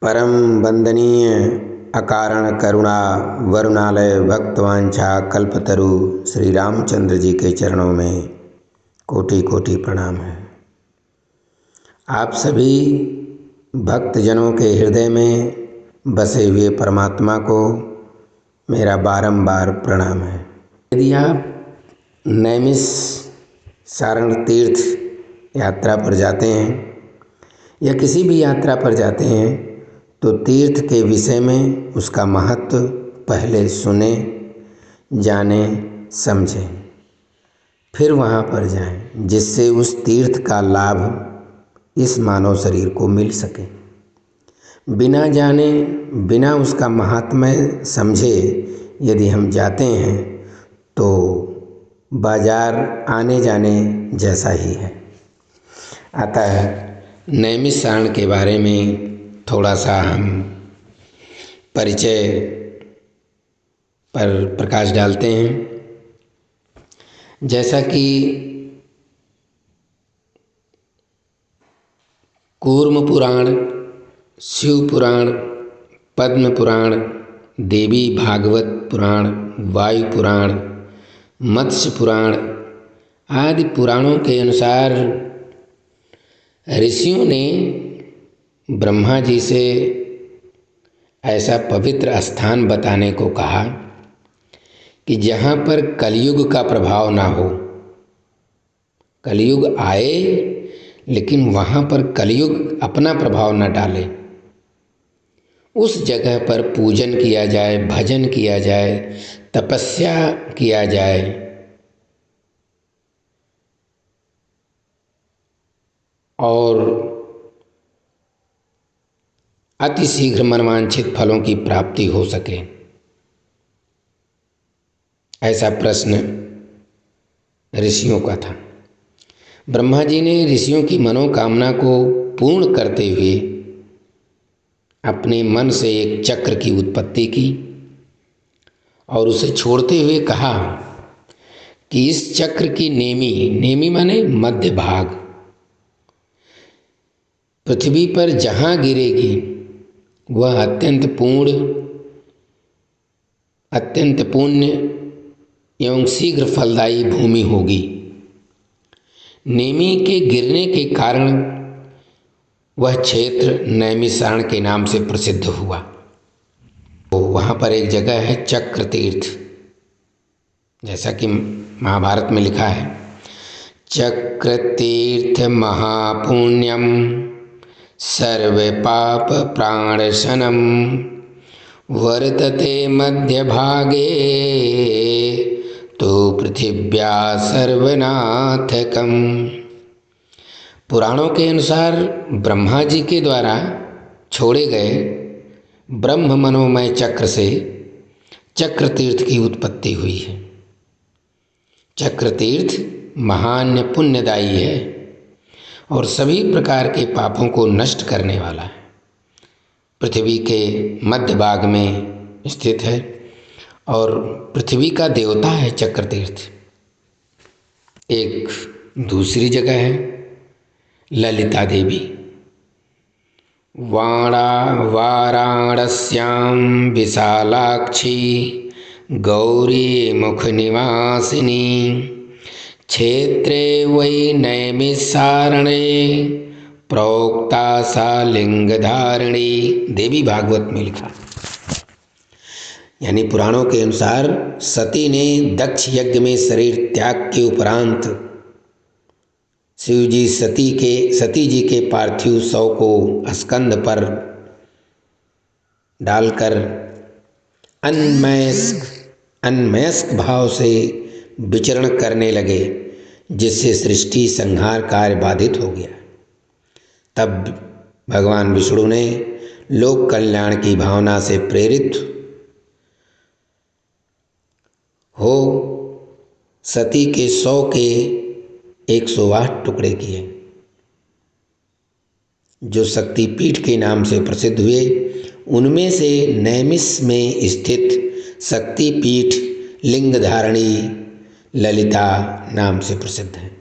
परम वंदनीय अकारण करुणा वरुणालय भक्तवांछा कल्पतरु श्री रामचंद्र जी के चरणों में कोटि कोटि प्रणाम है। आप सभी भक्तजनों के हृदय में बसे हुए परमात्मा को मेरा बारंबार प्रणाम है। यदि आप नैमिष सारण तीर्थ यात्रा पर जाते हैं या किसी भी यात्रा पर जाते हैं तो तीर्थ के विषय में उसका महत्व पहले सुने, जाने, समझें, फिर वहाँ पर जाएं, जिससे उस तीर्थ का लाभ इस मानव शरीर को मिल सके। बिना जाने, बिना उसका महात्म्य समझे यदि हम जाते हैं तो बाजार आने जाने जैसा ही है। अतः नैमिष सारण के बारे में थोड़ा सा हम परिचय पर प्रकाश डालते हैं। जैसा कि कूर्म पुराण, शिव पुराण, पद्म पुराण, देवी भागवत पुराण, वायु पुराण, मत्स्य पुराण आदि पुराणों के अनुसार ऋषियों ने ब्रह्मा जी से ऐसा पवित्र स्थान बताने को कहा कि जहाँ पर कलयुग का प्रभाव ना हो। कलयुग आए लेकिन वहाँ पर कलयुग अपना प्रभाव न डाले। उस जगह पर पूजन किया जाए, भजन किया जाए, तपस्या किया जाए और अति शीघ्र मनवांछित फलों की प्राप्ति हो सके। ऐसा प्रश्न ऋषियों का था। ब्रह्मा जी ने ऋषियों की मनोकामना को पूर्ण करते हुए अपने मन से एक चक्र की उत्पत्ति की और उसे छोड़ते हुए कहा कि इस चक्र की नेमी माने मध्य भाग, पृथ्वी पर जहाँ गिरेगी वह अत्यंत पुण्य एवं शीघ्र फलदायी भूमि होगी। नेमी के गिरने के कारण वह क्षेत्र नैमिषारण्य के नाम से प्रसिद्ध हुआ। तो वहाँ पर एक जगह है चक्र तीर्थ, जैसा कि महाभारत में लिखा है, चक्र तीर्थ महापुण्यम सर्व पाप प्राणशनम वर्तते मध्य भागे तो पृथिव्या सर्वनाथकम। पुराणों के अनुसार ब्रह्मा जी के द्वारा छोड़े गए ब्रह्म मनोमय चक्र से चक्र तीर्थ की उत्पत्ति हुई है। चक्र तीर्थ महान पुण्यदायी है और सभी प्रकार के पापों को नष्ट करने वाला है। पृथ्वी के मध्य भाग में स्थित है और पृथ्वी का देवता है चक्र तीर्थ। एक दूसरी जगह है ललिता देवी, वाराणस्यां विशालाक्षी गौरी मुख निवासिनी क्षेत्रे वै नैमिषारण्ये प्रोक्ता सा लिंगधारिणी। देवी भागवत में लिखा। यानी पुराणों के अनुसार सती ने दक्ष यज्ञ में शरीर त्याग के उपरांत शिव जी सती जी के पार्थिव शव को स्कंद पर डालकर अन्मयस्क भाव से विचरण करने लगे, जिससे सृष्टि संहार कार्य बाधित हो गया। तब भगवान विष्णु ने लोक कल्याण की भावना से प्रेरित हो सती के 100 के 108 टुकड़े किए, जो शक्तिपीठ के नाम से प्रसिद्ध हुए। उनमें से नैमिष में स्थित शक्तिपीठ लिंगधारणी ललिता नाम से प्रसिद्ध है।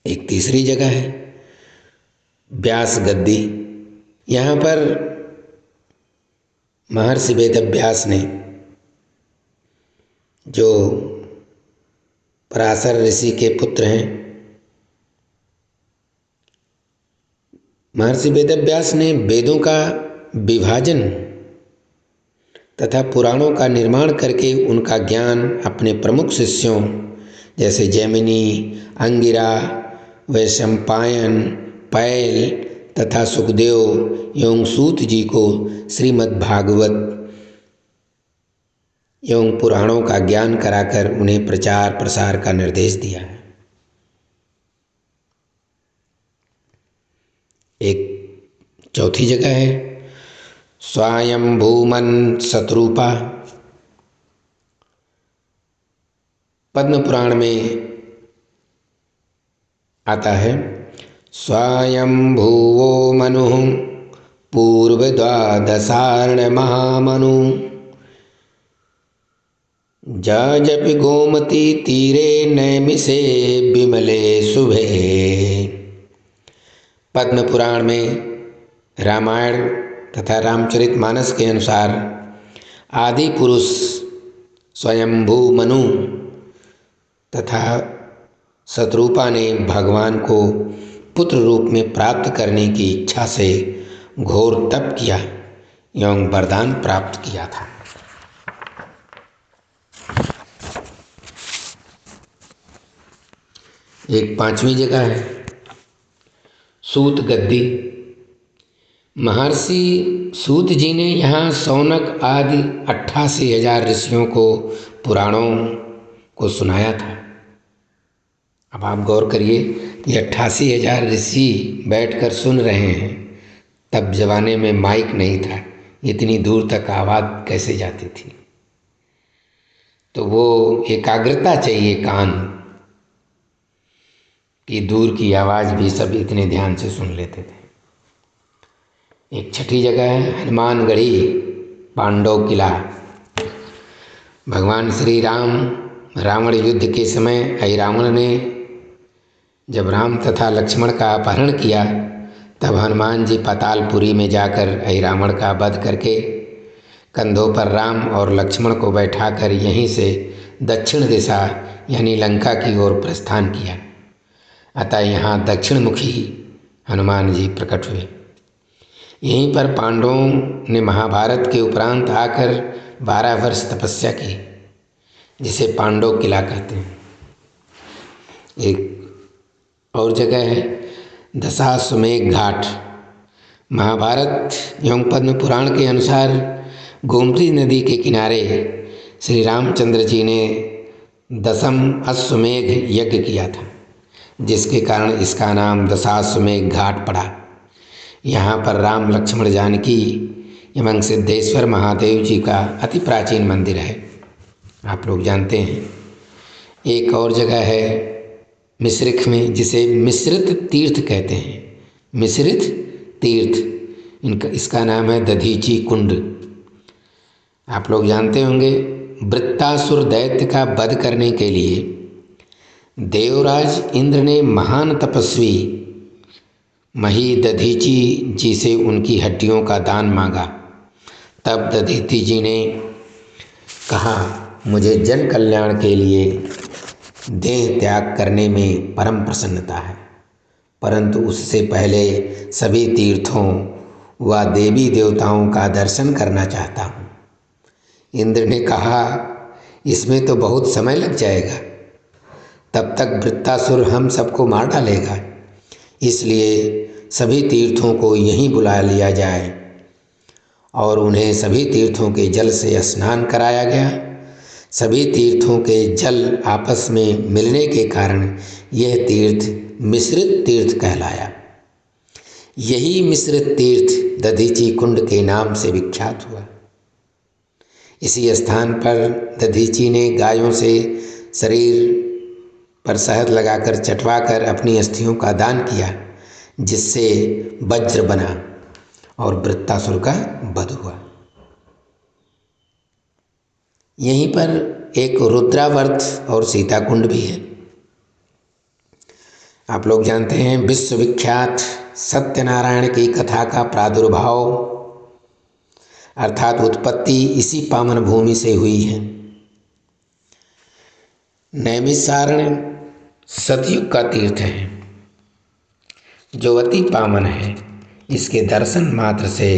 एक तीसरी जगह है व्यास गद्दी, यहाँ पर महर्षि वेदव्यास ने, जो पराशर ऋषि के पुत्र हैं, महर्षि वेदव्यास ने वेदों का विभाजन तथा पुराणों का निर्माण करके उनका ज्ञान अपने प्रमुख शिष्यों जैसे जैमिनी, अंगिरा, वैशंपायन, पैल तथा सुखदेव एवं सूत जी को श्रीमद् भागवत एवं पुराणों का ज्ञान कराकर उन्हें प्रचार प्रसार का निर्देश दिया है। एक चौथी जगह है स्वयंभूमन शतरूपा। पद्म पुराण में आता है स्वयंभुवो मनु पूर्वद्वादशार्ण महामनु जपि गोमती तीरे नैमिषे विमले शुभे। पद्म पुराण में रामायण तथा रामचरितमानस के अनुसार आदि पुरुष स्वयंभू मनु तथा शतरूपा ने भगवान को पुत्र रूप में प्राप्त करने की इच्छा से घोर तप किया एवं वरदान प्राप्त किया था। एक पांचवी जगह है सूत गद्दी। महर्षि सूत जी ने यहाँ शौनक आदि 88,000 ऋषियों को पुराणों को सुनाया था। अब आप गौर करिए कि 88,000 ऋषि बैठकर सुन रहे हैं। तब जमाने में माइक नहीं था, इतनी दूर तक आवाज़ कैसे जाती थी। तो वो एकाग्रता चाहिए कान कि दूर की आवाज़ भी सब इतने ध्यान से सुन लेते थे। एक छठी जगह है हनुमानगढ़ी पांडव किला। भगवान श्री राम रावण युद्ध के समय अहिरावण ने जब राम तथा लक्ष्मण का अपहरण किया, तब हनुमान जी पातालपुरी में जाकर अहिरावण का वध करके कंधों पर राम और लक्ष्मण को बैठाकर यहीं से दक्षिण दिशा यानी लंका की ओर प्रस्थान किया। अतः यहाँ दक्षिणमुखी हनुमान जी प्रकट हुए। यहीं पर पांडवों ने महाभारत के उपरांत आकर 12 वर्ष तपस्या की, जिसे पांडव किला कहते हैं। एक और जगह है दशाश्वमेध घाट। महाभारत एवं पद्म पुराण के अनुसार गोमती नदी के किनारे श्री रामचंद्र जी ने दशम अश्वमेध यज्ञ किया था, जिसके कारण इसका नाम दशाश्वमेध घाट पड़ा। यहाँ पर राम लक्ष्मण जानकी एवं सिद्धेश्वर महादेव जी का अति प्राचीन मंदिर है, आप लोग जानते हैं। एक और जगह है मिश्रिख में, जिसे मिश्रित तीर्थ कहते हैं। मिश्रित तीर्थ इसका नाम है दधीची कुंड। आप लोग जानते होंगे वृत्तासुर दैत्य का वध करने के लिए देवराज इंद्र ने महान तपस्वी मही दधीची जी से उनकी हड्डियों का दान मांगा। तब दधीची जी ने कहा, मुझे जन कल्याण के लिए देह त्याग करने में परम प्रसन्नता है, परंतु उससे पहले सभी तीर्थों व देवी देवताओं का दर्शन करना चाहता हूँ। इंद्र ने कहा, इसमें तो बहुत समय लग जाएगा, तब तक वृत्तासुर हम सबको मार डालेगा, इसलिए सभी तीर्थों को यहीं बुला लिया जाए। और उन्हें सभी तीर्थों के जल से स्नान कराया गया। सभी तीर्थों के जल आपस में मिलने के कारण यह तीर्थ मिश्रित तीर्थ कहलाया। यही मिश्रित तीर्थ दधीची कुंड के नाम से विख्यात हुआ। इसी स्थान पर दधीची ने गायों से शरीर पर शहद लगाकर चटवाकर अपनी अस्थियों का दान किया, जिससे वज्र बना और वृत्तासुर का वध हुआ। यहीं पर एक रुद्रावर्त और सीता कुंड भी है। आप लोग जानते हैं विश्वविख्यात सत्यनारायण की कथा का प्रादुर्भाव अर्थात उत्पत्ति इसी पावन भूमि से हुई है। नैमिषारण्य सतयुग का तीर्थ है जो अति पावन है। इसके दर्शन मात्र से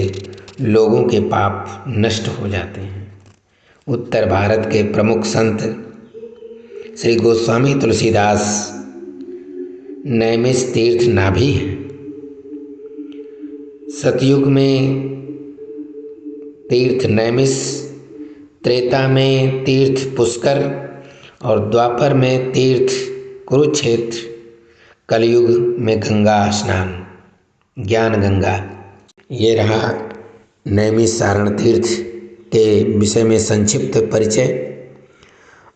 लोगों के पाप नष्ट हो जाते हैं। उत्तर भारत के प्रमुख संत श्री गोस्वामी तुलसीदास नैमिष तीर्थ नाभि है। सतयुग में तीर्थ नैमिष, त्रेता में तीर्थ पुष्कर और द्वापर में तीर्थ कुरुक्षेत्र, कलयुग में गंगा स्नान, ज्ञान गंगा। ये रहा नैमिषारण्य तीर्थ के विषय में संक्षिप्त परिचय।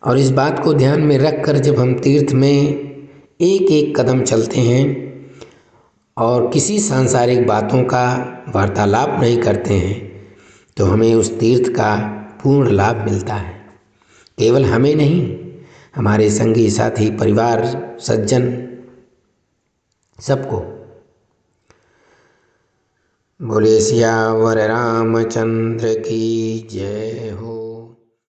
और इस बात को ध्यान में रखकर जब हम तीर्थ में एक एक कदम चलते हैं और किसी सांसारिक बातों का वार्तालाप नहीं करते हैं तो हमें उस तीर्थ का पूर्ण लाभ मिलता है। केवल हमें नहीं, हमारे संगी साथी, परिवार, सज्जन, सबको। बोले सियावर रामचंद्र की जय हो।